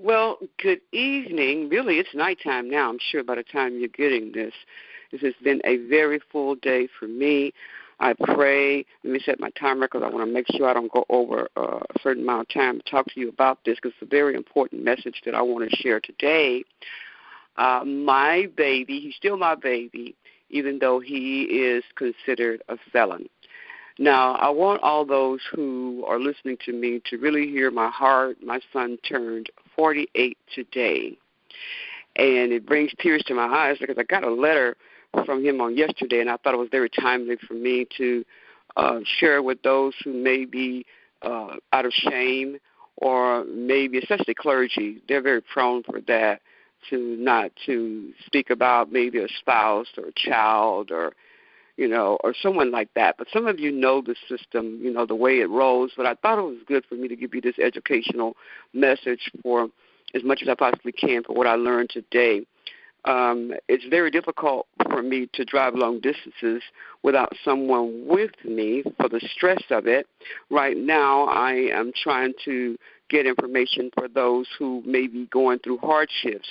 Well, good evening. Really, it's nighttime now. I'm sure by the time you're getting this, this has been a very full day for me. I pray. Let me set my timer because I want to make sure I don't go over a certain amount of time to talk to you about this because it's a very important message that I want to share today. My baby, he's still my baby, even though he is considered a felon. Now, I want all those who are listening to me to really hear my heart. My son turned 48 today, and it brings tears to my eyes because I got a letter from him on yesterday, and I thought it was very timely for me to share with those who may be out of shame or maybe, especially clergy. They're very prone for that, to not to speak about maybe a spouse or a child or or someone like that. But some of you know the system, the way it rolls. But I thought it was good for me to give you this educational message for as much as I possibly can for what I learned today. It's very difficult for me to drive long distances without someone with me for the stress of it. Right now, I am trying to get information for those who may be going through hardships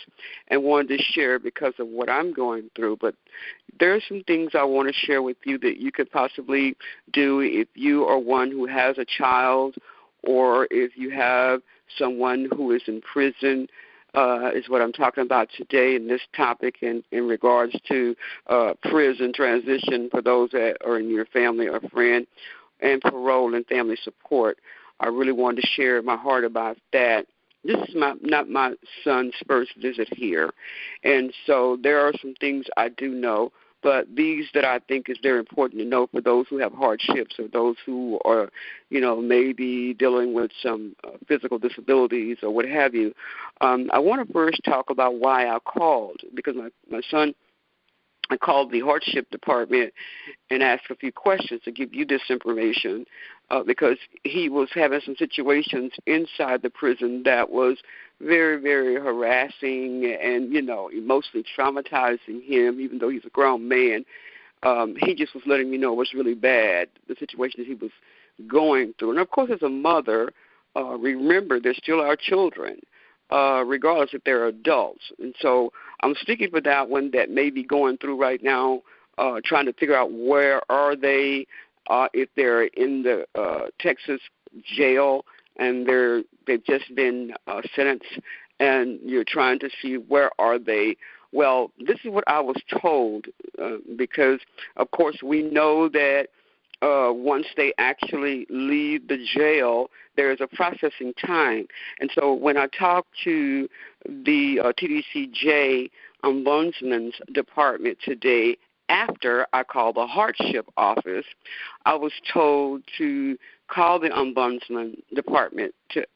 and wanted to share because of what I'm going through. But there are some things I want to share with you that you could possibly do if you are one who has a child or if you have someone who is in prison. Is what I'm talking about today in this topic in regards to prison transition for those that are in your family or friend, and parole and family support. I really wanted to share my heart about that. This is not my son's first visit here, and so there are some things I do know, but these that I think is very important to know for those who have hardships or those who are, maybe dealing with some physical disabilities or what have you. I want to first talk about why I called, because my son, I called the hardship department and asked a few questions to give you this information because he was having some situations inside the prison that was very, very harassing and, emotionally traumatizing him, even though he's a grown man. He just was letting me know it was really bad, the situation that he was going through. And, of course, as a mother, remember, they're still our children, regardless if they're adults. And so I'm speaking for that one that may be going through right now, trying to figure out where are they, if they're in the Texas jail and they've just been sentenced, and you're trying to see where are they. Well, this is what I was told because, of course, we know that once they actually leave the jail, there is a processing time. And so when I talked to the TDCJ Ombudsman's Department today, after I called the hardship office, I was told to call the Ombudsman Department to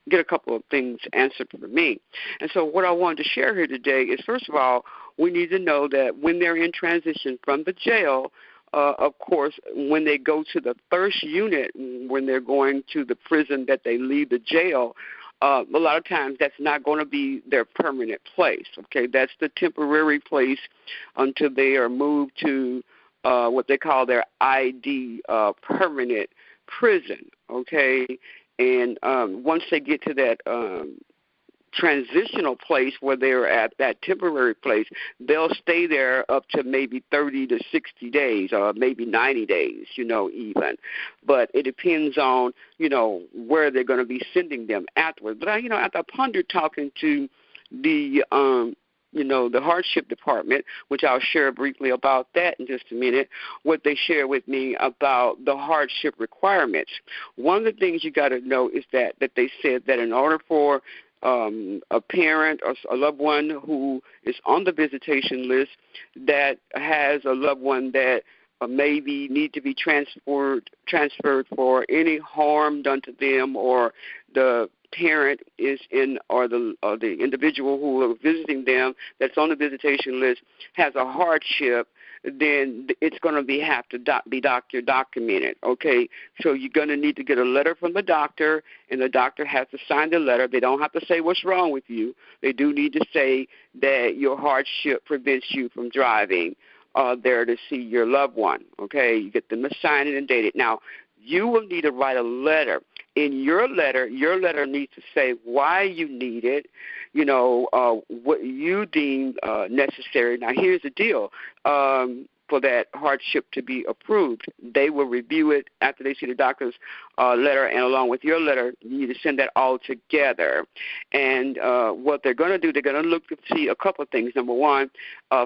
get a couple of things answered for me. And so what I wanted to share here today is, first of all, we need to know that when they're in transition from the jail, of course, when they go to the first unit, when they're going to the prison that they leave the jail, a lot of times that's not going to be their permanent place, okay? That's the temporary place until they are moved to what they call their ID permanent prison, okay? And once they get to that transitional place where they're at, that temporary place, they'll stay there up to maybe 30 to 60 days or maybe 90 days, even. But it depends on, where they're going to be sending them afterwards. But, after I pondered talking to the, the hardship department, which I'll share briefly about that in just a minute, what they share with me about the hardship requirements. One of the things you got to know is that they said that in order for a parent or a loved one who is on the visitation list that has a loved one that maybe need to be transferred for any harm done to them, or the parent is in, or the individual who are visiting them that's on the visitation list has a hardship, then it's going to have to be doctor documented, okay? So you're going to need to get a letter from the doctor, and the doctor has to sign the letter. They don't have to say what's wrong with you. They do need to say that your hardship prevents you from driving there to see your loved one, okay? You get them to sign it and date it. Now, you will need to write a letter in your letter needs to say why you need it, what you deem necessary. Now, here's the deal. For that hardship to be approved, they will review it after they see the doctor's letter, and along with your letter, you need to send that all together. And what they're going to do, they're going to look to see a couple of things. Number one,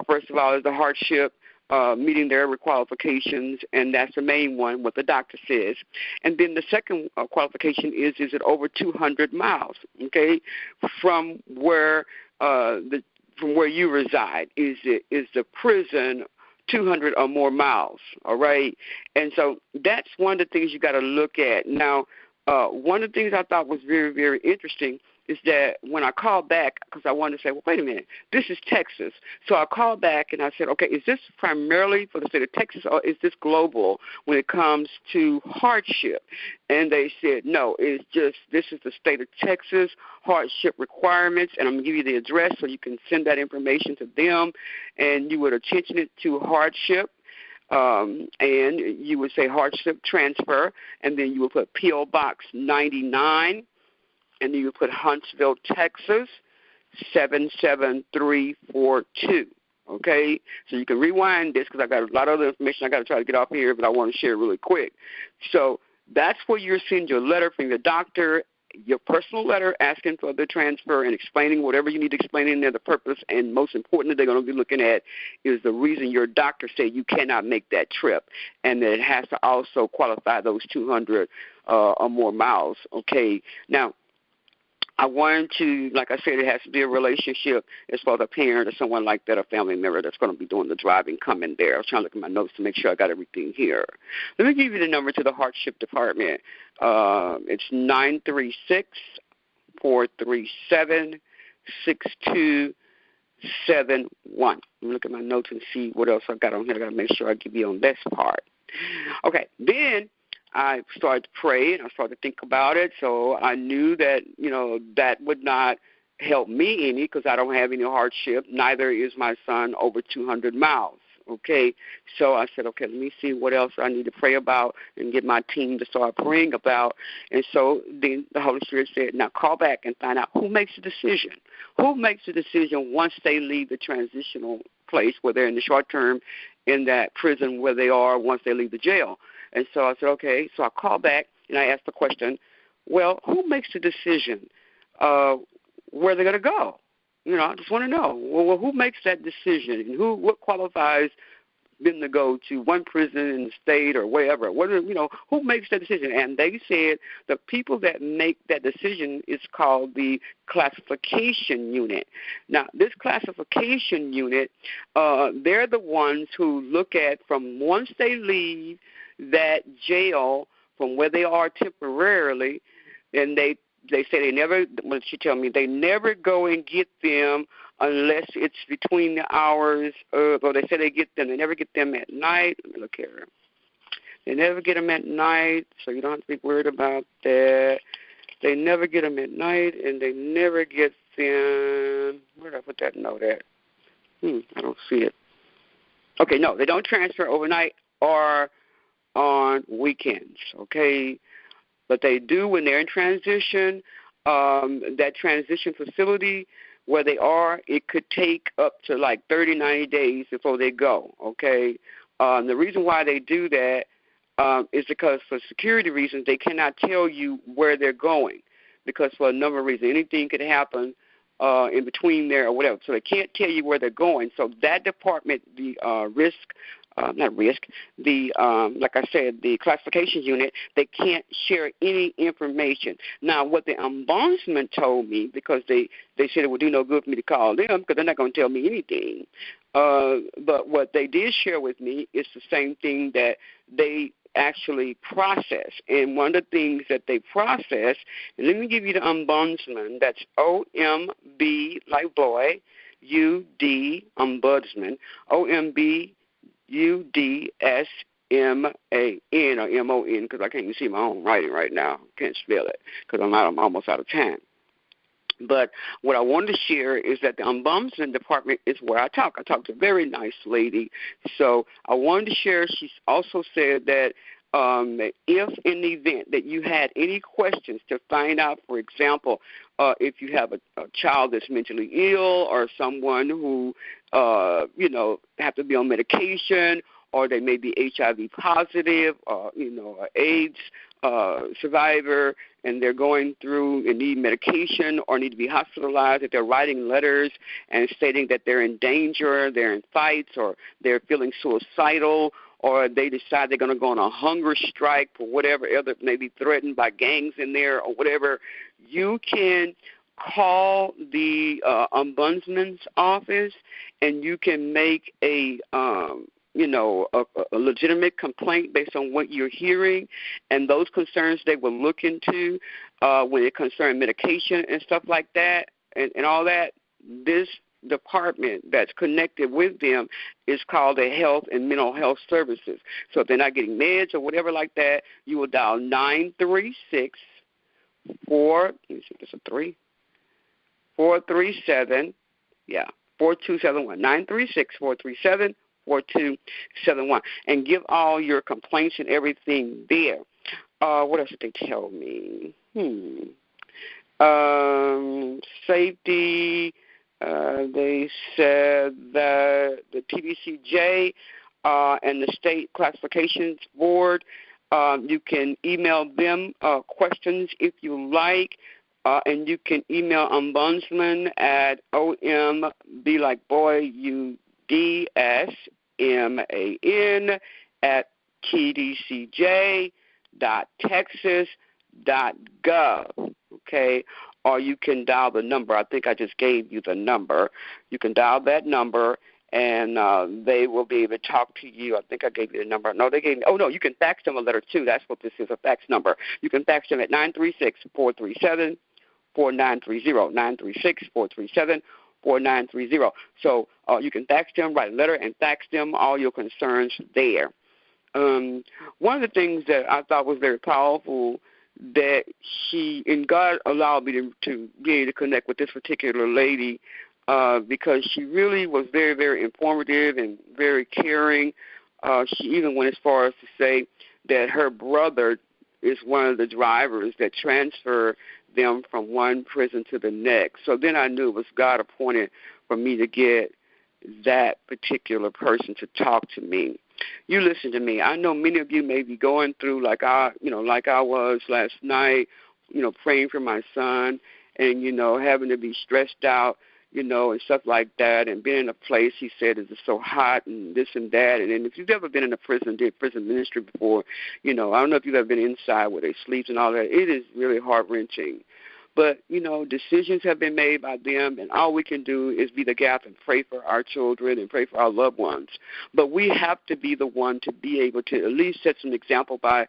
first of all, is the hardship meeting their qualifications, and that's the main one, what the doctor says. And then the second qualification is it over 200 miles, okay, from where you reside? Is the prison 200 or more miles, all right? And so that's one of the things you got to look at. Now, one of the things I thought was very, very interesting is that when I called back, because I wanted to say, well, wait a minute, this is Texas. So I called back and I said, okay, is this primarily for the state of Texas, or is this global when it comes to hardship? And they said, no, it's just this is the state of Texas hardship requirements, and I'm going to give you the address so you can send that information to them, and you would attention it to hardship. And you would say hardship transfer, and then you would put P.O. Box 99, and then you would put Huntsville, Texas, 77342. Okay? So you can rewind this because I got a lot of other information I got to try to get off here, but I want to share it really quick. So that's where you're sending your letter from your doctor, your personal letter asking for the transfer and explaining whatever you need to explain in there, the purpose, and most importantly, they're going to be looking at is the reason your doctor said you cannot make that trip, and that it has to also qualify those 200 or more miles. Okay, now, I wanted to, like I said, it has to be a relationship as far as a parent or someone like that, a family member that's going to be doing the driving coming there. I was trying to look at my notes to make sure I got everything here. Let me give you the number to the hardship department. It's 936-437-6271. Let me look at my notes and see what else I got on here. I got to make sure I give you on this part. Okay, then I started to pray, and I started to think about it, so I knew that, that would not help me any because I don't have any hardship. Neither is my son over 200 miles, okay? So I said, okay, let me see what else I need to pray about and get my team to start praying about. And so then the Holy Spirit said, now call back and find out who makes the decision. Who makes the decision once they leave the transitional place where they're in the short term in that prison where they are once they leave the jail? And so I said, okay. So I called back and I asked the question, well, who makes the decision where they're going to go? I just want to know. Well, who makes that decision, and what qualifies them to go to one prison in the state or wherever? Who makes that decision? And they said the people that make that decision is called the classification unit. Now, this classification unit, they're the ones who look at from once they leave that jail from where they are temporarily, and they say they never, what she told me, they never go and get them unless it's between the hours of, or they say they never get them at night. Let me look here. They never get them at night, so you don't have to be worried about that. They never get them at night, and they never get them, where did I put that note at? I don't see it. Okay, no, they don't transfer overnight or on weekends, okay? But they do when they're in transition. That transition facility where they are, it could take up to like 30, 90 days before they go, okay? The reason why they do that is because for security reasons, they cannot tell you where they're going because for a number of reasons. Anything could happen in between there or whatever. So they can't tell you where they're going. So that department, the like I said, the classification unit, they can't share any information. Now, what the ombudsman told me, because they said it would do no good for me to call them because they're not going to tell me anything. But what they did share with me is the same thing that they actually process. And one of the things that they process, and let me give you the ombudsman, that's O-M-B, like boy, U-D, ombudsman, O-M-B, U-D-S-M-A-N or M-O-N because I can't even see my own writing right now. Can't spell it because I'm almost out of time. But what I wanted to share is that the ombudsman department is where I talk. I talked to a very nice lady. So I wanted to share, she also said that if in the event that you had any questions to find out, for example, if you have a child that's mentally ill or someone who, have to be on medication, or they may be HIV positive, or, an AIDS survivor, and they're going through and need medication or need to be hospitalized, if they're writing letters and stating that they're in danger, they're in fights, or they're feeling suicidal, or they decide they're going to go on a hunger strike for whatever other, maybe threatened by gangs in there or whatever, you can call the ombudsman's office and you can make a legitimate complaint based on what you're hearing, and those concerns they will look into when it concerns medication and stuff like that and all that. This department that's connected with them is called the Health and Mental Health Services. So if they're not getting meds or whatever like that, you will dial 936 437 4271 936 437 4271, and give all your complaints and everything there. What else did they tell me? Safety. They said that the TBCJ and the State Classifications Board, you can email them questions if you like, and you can email Ombudsman at OMB like boy, UDSMAN at tdcj.texas.gov, okay? Or you can dial the number. I think I just gave you the number. You can dial that number, and they will be able to talk to you. I think I gave you the number. No, they gave me. Oh, no, you can fax them a letter, too. That's what this is, a fax number. You can fax them at 936-437-4930, 936-437-4930. So you can fax them, write a letter, and fax them all your concerns there. One of the things that I thought was very powerful that God allowed me to be able to connect with this particular lady because she really was very, very informative and very caring. She even went as far as to say that her brother is one of the drivers that transfer them from one prison to the next. So then I knew it was God appointed for me to get that particular person to talk to me. You listen to me. I know many of you may be going through like I was last night, praying for my son and, having to be stressed out, and stuff like that, and being in a place, he said, is so hot and this and that. And if you've ever been in a prison, did prison ministry before, I don't know if you've ever been inside where they sleep and all that. It is really heart-wrenching. But, decisions have been made by them, and all we can do is be the gap and pray for our children and pray for our loved ones. But we have to be the one to be able to at least set some example by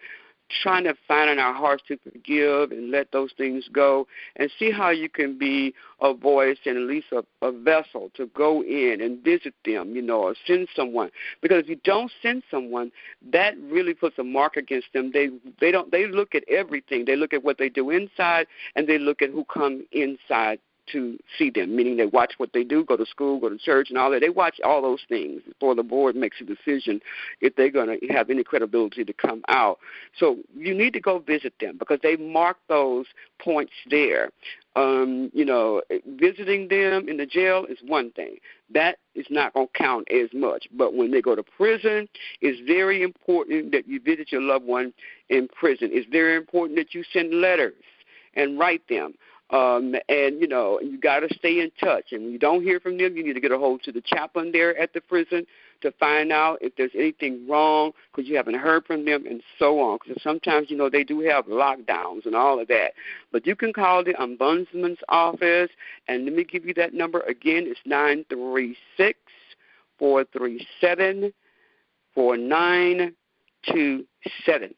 trying to find in our hearts to forgive and let those things go, and see how you can be a voice and at least a vessel to go in and visit them, or send someone. Because if you don't send someone, that really puts a mark against them. They look at everything. They look at what they do inside, and they look at who come inside to see them, meaning they watch what they do, go to school, go to church, and all that. They watch all those things before the board makes a decision if they're going to have any credibility to come out. So you need to go visit them because they mark those points there. Visiting them in the jail is one thing. That is not going to count as much. But when they go to prison, it's very important that you visit your loved one in prison. It's very important that you send letters and write them. You got to stay in touch. And when you don't hear from them, you need to get a hold to the chaplain there at the prison to find out if there's anything wrong because you haven't heard from them and so on. Because sometimes, they do have lockdowns and all of that. But you can call the Ombudsman's office, and let me give you that number again. It's 936-437-4927.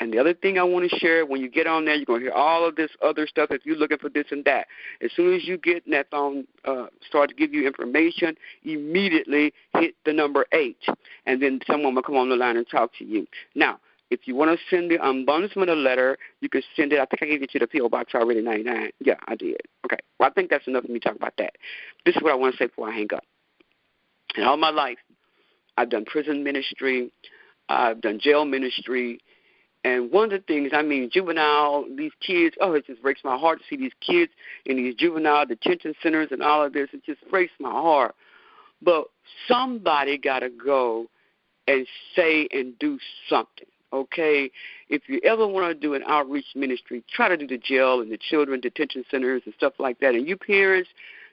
And the other thing I want to share, when you get on there, you're going to hear all of this other stuff if you're looking for this and that. As soon as you get in that phone, start to give you information, immediately hit the number 8, and then someone will come on the line and talk to you. Now, if you want to send the Ombudsman a letter, you can send it. I think I gave it to the P.O. Box already, 99. Yeah, I did. Okay. Well, I think that's enough for me to talk about that. This is what I want to say before I hang up. In all my life, I've done prison ministry. I've done jail ministry. And one of the things, juvenile, these kids, it just breaks my heart to see these kids in these juvenile detention centers and all of this. It just breaks my heart. But somebody got to go and say and do something, okay? If you ever want to do an outreach ministry, try to do the jail and the children detention centers and stuff like that. And you parents,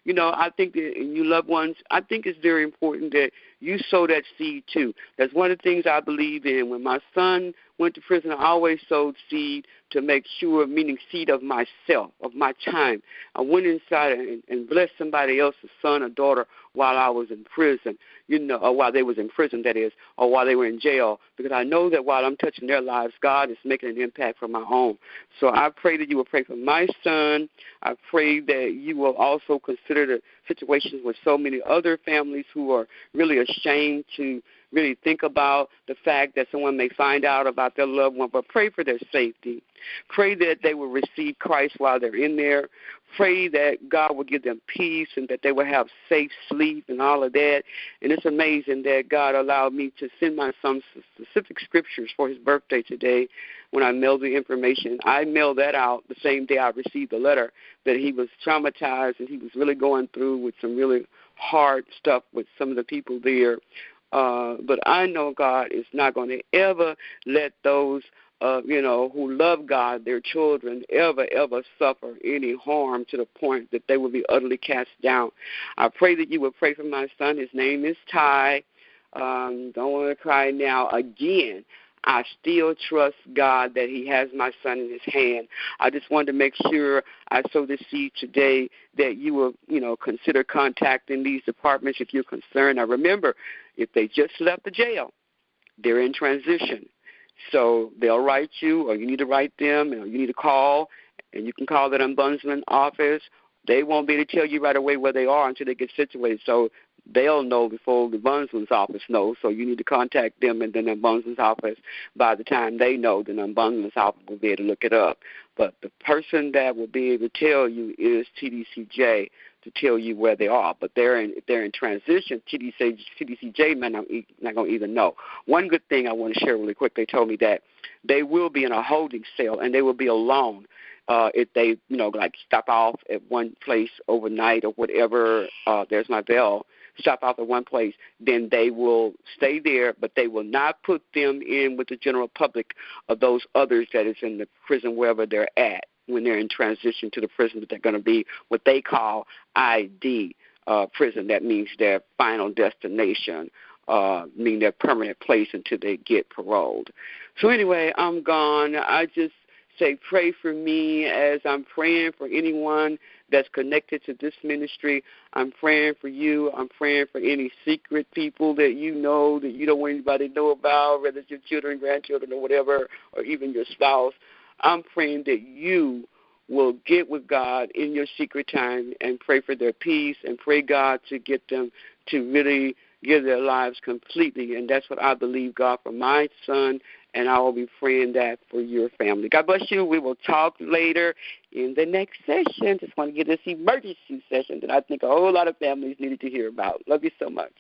I think that, and you loved ones, I think it's very important that you sow that seed too. That's one of the things I believe in. When my son went to prison, I always sowed seed to make sure, meaning seed of myself, of my time. I went inside and blessed somebody else's son or daughter while I was in prison, or while they was in prison, that is, or while they were in jail, because I know that while I'm touching their lives, God is making an impact for my own. So I pray that you will pray for my son. I pray that you will also consider the situations with so many other families who are really ashamed to really think about the fact that someone may find out about their loved one, but pray for their safety. Pray that they will receive Christ while they're in there. Pray that God will give them peace and that they will have safe sleep and all of that. And it's amazing that God allowed me to send my son specific scriptures for his birthday today when I mailed the information. I mailed that out the same day I received the letter that he was traumatized and he was really going through with some really hard stuff with some of the people there. But I know God is not going to ever let those, who love God, their children, ever suffer any harm to the point that they will be utterly cast down. I pray that you will pray for my son. His name is Ty. Don't want to cry now. Again, I still trust God that he has my son in his hand. I just wanted to make sure I sow this seed today that you will, consider contacting these departments if you're concerned. Now, remember, if they just left the jail, they're in transition. So they'll write you, or you need to write them, or you need to call, and you can call that ombudsman office. They won't be able to tell you right away where they are until they get situated. So they'll know before the ombudsman's office knows. So you need to contact them and then the ombudsman's office. By the time they know, then the ombudsman's office will be able to look it up. But the person that will be able to tell you is TDCJ to tell you where they are. But if they're in transition, TDCJ may not going to even know. One good thing I want to share really quick, they told me that they will be in a holding cell and they will be alone. If they, stop off at one place overnight or whatever, there's my bell, stop off at one place, then they will stay there, but they will not put them in with the general public of those others that is in the prison wherever they're at when they're in transition to the prison that they're going to be what they call ID prison. That means their final destination, meaning their permanent place until they get paroled. So anyway, I'm gone. I just say pray for me as I'm praying for anyone that's connected to this ministry. I'm praying for you. I'm praying for any secret people that you know that you don't want anybody to know about, whether it's your children, grandchildren, or whatever, or even your spouse. I'm praying that you will get with God in your secret time and pray for their peace and pray God to get them to really give their lives completely. And that's what I believe, God, for my son, and I will be praying that for your family. God bless you. We will talk later in the next session. Just want to get this emergency session that I think a whole lot of families needed to hear about. Love you so much.